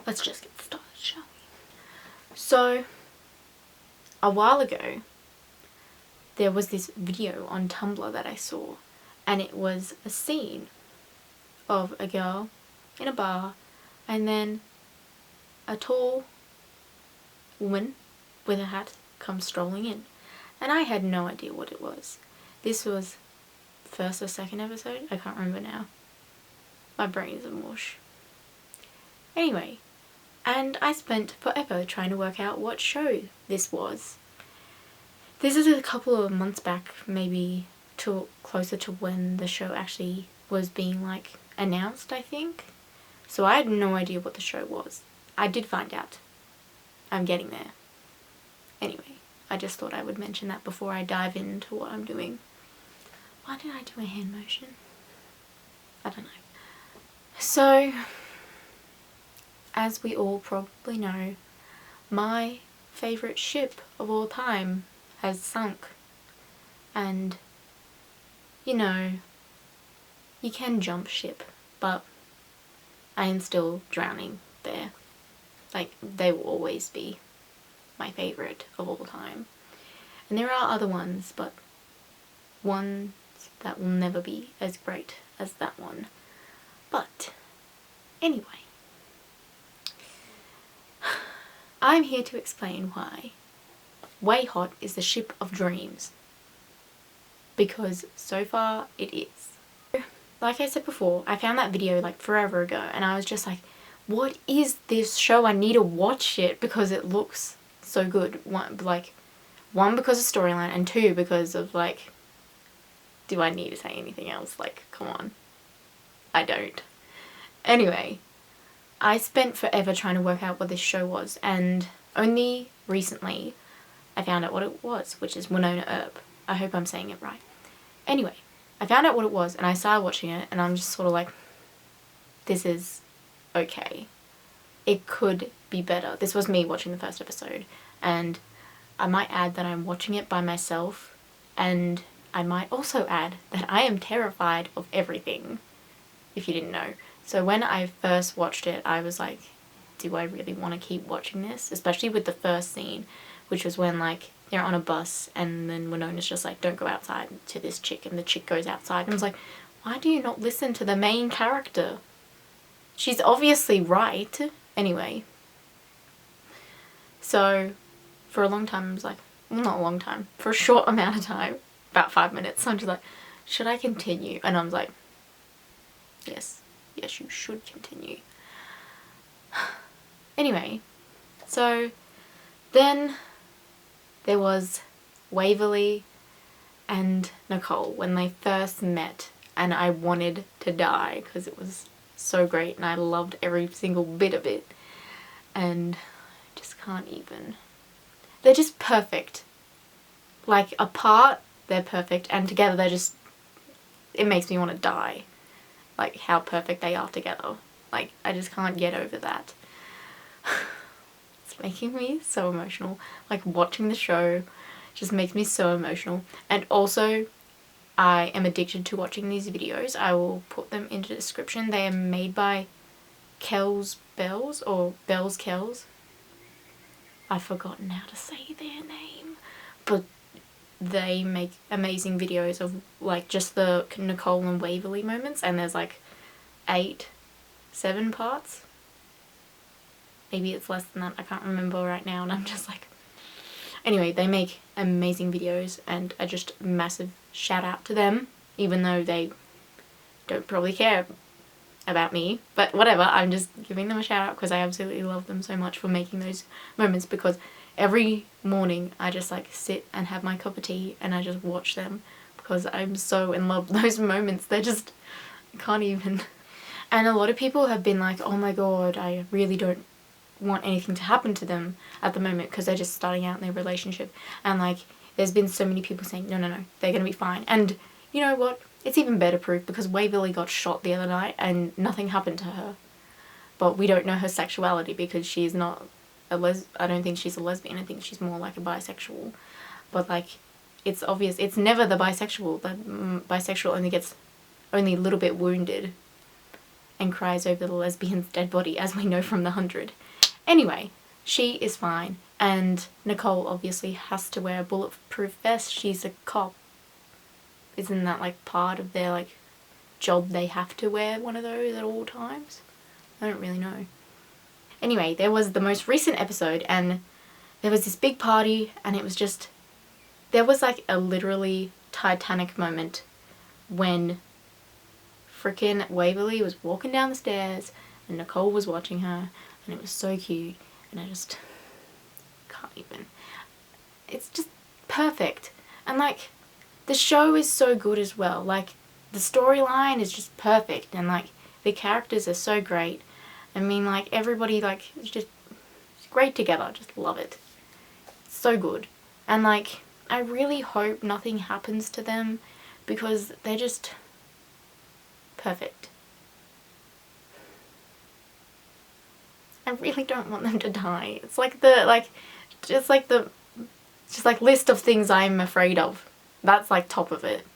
let's just get started, shall we? So, a while ago, there was this video on Tumblr that I saw, and it was a scene of a girl in a bar, and then a tall woman with a hat comes strolling in, and I had no idea what it was. This was first or second episode, I can't remember now. My brain is a mush. Anyway, and I spent forever trying to work out what show this was. This is a couple of months back, maybe closer to when the show actually was being like announced, I think. So I had no idea what the show was. I did find out. I'm getting there. Anyway, I just thought I would mention that before I dive into what I'm doing. Why did I do a hand motion? I don't know. So, as we all probably know, my favourite ship of all time has sunk. And, you know, you can jump ship, but I am still drowning there. Like, they will always be my favourite of all time. And there are other ones, but ones that will never be as great as that one. But, anyway, I'm here to explain why WayHaught is the ship of dreams. Because so far it is. Like I said before, I found that video like forever ago, and I was just like, what is this show? I need to watch it because it looks so good. One, because of storyline, and two, because of like, do I need to say anything else? Like, come on. I don't. Anyway, I spent forever trying to work out what this show was, and only recently I found out what it was, which is Winona Earp. I hope I'm saying it right. Anyway, I found out what it was, and I started watching it, and I'm just sort of like, this is okay. It could be better. This was me watching the first episode, and I might add that I'm watching it by myself, and I might also add that I am terrified of everything, if you didn't know. So when I first watched it, I was like, do I really want to keep watching this? Especially with the first scene, which was when like they're on a bus and then Winona's just like, don't go outside, to this chick, and the chick goes outside, and I was like, why do you not listen to the main character? She's obviously right. Anyway. So, for a long time I was like, well, not a long time, for a short amount of time, about 5 minutes, I'm just like, should I continue? And I was like, yes, you should continue. Anyway, so then there was Waverly and Nicole when they first met, and I wanted to die because it was so great and I loved every single bit of it, and I just can't even. They're just perfect. Like, apart they're perfect, and together they're just, it makes me want to die. Like, how perfect they are together. Like, I just can't get over that. It's making me so emotional. Like, watching the show just makes me so emotional. And also, I am addicted to watching these videos. I will put them into the description. They are made by Kells Bells, or Bells Kells. I've forgotten how to say their name. But they make amazing videos of like just the Nicole and Waverly moments, and there's like 7 parts. Maybe it's less than that, I can't remember right now, and I'm just like, anyway, they make amazing videos, and a just massive shout out to them, even though they don't probably care about me, but whatever, I'm just giving them a shout out because I absolutely love them so much for making those moments, because every morning I just like sit and have my cup of tea and I just watch them because I'm so in love with those moments. They're just, I can't even. And a lot of people have been like, oh my god, I really don't want anything to happen to them at the moment because they're just starting out in their relationship, and like there's been so many people saying no, they're gonna be fine. And you know what, it's even better proof because Waverly got shot the other night and nothing happened to her, but we don't know her sexuality because she's not I don't think she's a lesbian. I think she's more like a bisexual, but like it's obvious it's never the bisexual. The bisexual only gets a little bit wounded, and cries over the lesbian's dead body, as we know from the 100. Anyway, she is fine, and Nicole obviously has to wear a bulletproof vest. She's a cop. Isn't that like part of their like job? They have to wear one of those at all times? I don't really know. Anyway, there was the most recent episode, and there was this big party, and it was just, there was like a literally Titanic moment when frickin' Waverly was walking down the stairs and Nicole was watching her, and it was so cute, and I just can't even. It's just perfect. And like, the show is so good as well. Like, the storyline is just perfect, and like, the characters are so great. I mean, like, everybody like is just great together. Just love it. It's so good. And like, I really hope nothing happens to them, because they're just perfect. I really don't want them to die. It's like the just like list of things I'm afraid of. That's like top of it.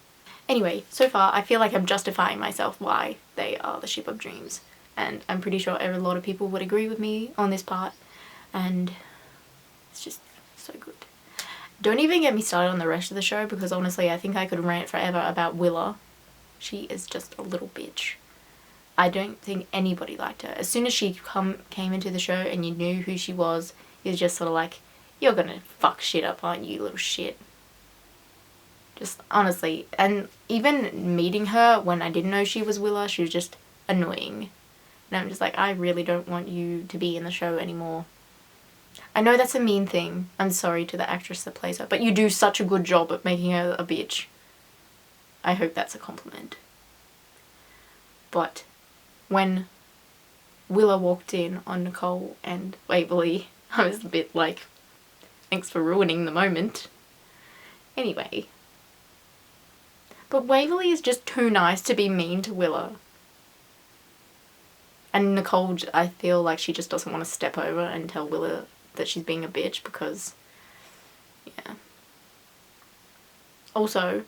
Anyway, so far I feel like I'm justifying myself why they are the ship of dreams, and I'm pretty sure a lot of people would agree with me on this part, and it's just so good. Don't even get me started on the rest of the show, because honestly I think I could rant forever about Willa. She is just a little bitch. I don't think anybody liked her. As soon as she came into the show and you knew who she was, it was just sort of like, you're gonna fuck shit up, aren't you, little shit? Just honestly. And even meeting her when I didn't know she was Willa, she was just annoying. And I'm just like, I really don't want you to be in the show anymore. I know that's a mean thing. I'm sorry to the actress that plays her, but you do such a good job at making her a bitch. I hope that's a compliment. But when Willa walked in on Nicole and Waverly, I was a bit like, thanks for ruining the moment. Anyway. But Waverly is just too nice to be mean to Willa. And Nicole, I feel like she just doesn't want to step over and tell Willa that she's being a bitch, because, yeah. Also,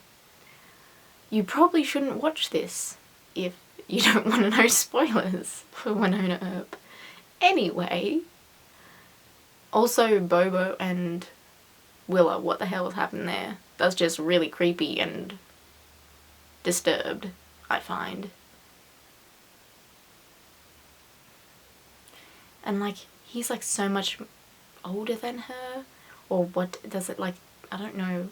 you probably shouldn't watch this if you don't want to know spoilers for Winona Earp. Anyway, also Bobo and Willa, what the hell has happened there? That's just really creepy and disturbed, I find. And like, he's like so much older than her, or what does it like, I don't know,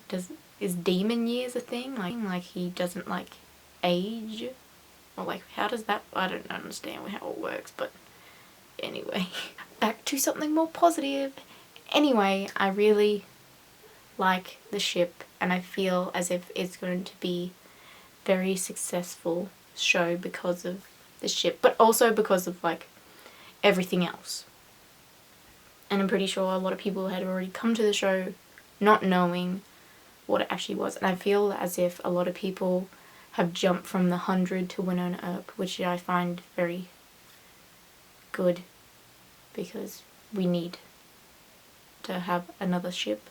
is demon years a thing? Like he doesn't like age? Or like, how does that, I don't understand how it works, but anyway. Back to something more positive. Anyway, I really like the ship, and I feel as if it's going to be very successful show because of the ship, but also because of like everything else. And I'm pretty sure a lot of people had already come to the show not knowing what it actually was, and I feel as if a lot of people have jumped from the 100 to Winona Earp, which I find very good, because we need to have another ship.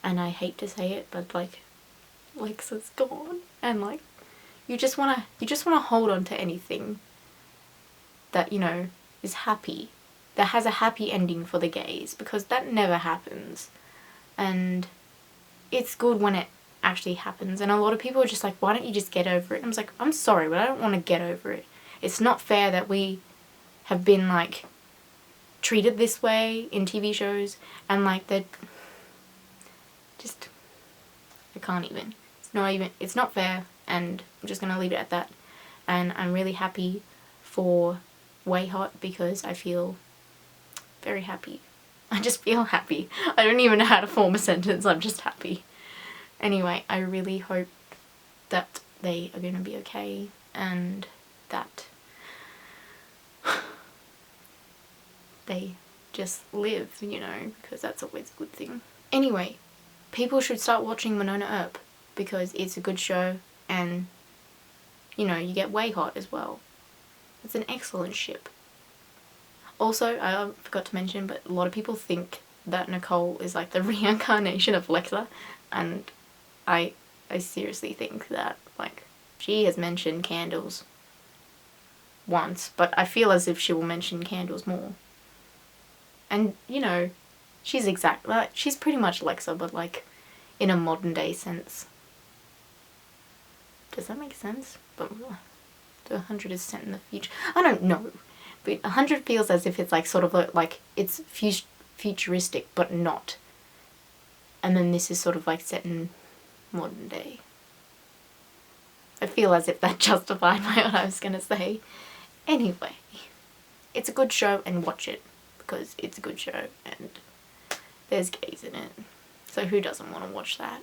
And I hate to say it, but like, Lex is gone, and like, you just wanna hold on to anything that, you know, is happy, that has a happy ending for the gays, because that never happens, and it's good when it actually happens. And a lot of people are just like, why don't you just get over it? And I was like, I'm sorry, but I don't want to get over it. It's not fair that we have been like treated this way in TV shows, and like that just, I can't even. It's not fair, and I'm just gonna leave it at that. And I'm really happy for WayHaught, because I feel very happy. I just feel happy. I don't even know how to form a sentence, I'm just happy. Anyway, I really hope that they are going to be okay, and that they just live, you know, because that's always a good thing. Anyway, people should start watching Winona Earp, because it's a good show, and, you know, you get WayHaught as well. It's an excellent ship. Also, I forgot to mention, but a lot of people think that Nicole is like the reincarnation of Lexa, and I seriously think that, like, she has mentioned candles once, but I feel as if she will mention candles more. And, you know, she's she's pretty much Lexa, but like in a modern day sense. Does that make sense? But the 100 is set in the future. I don't know. But 100 feels as if it's like sort of like it's futuristic, but not. And then this is sort of like set in modern day. I feel as if that justified what I was going to say. Anyway, it's a good show and watch it because it's a good show and there's gays in it. So who doesn't want to watch that?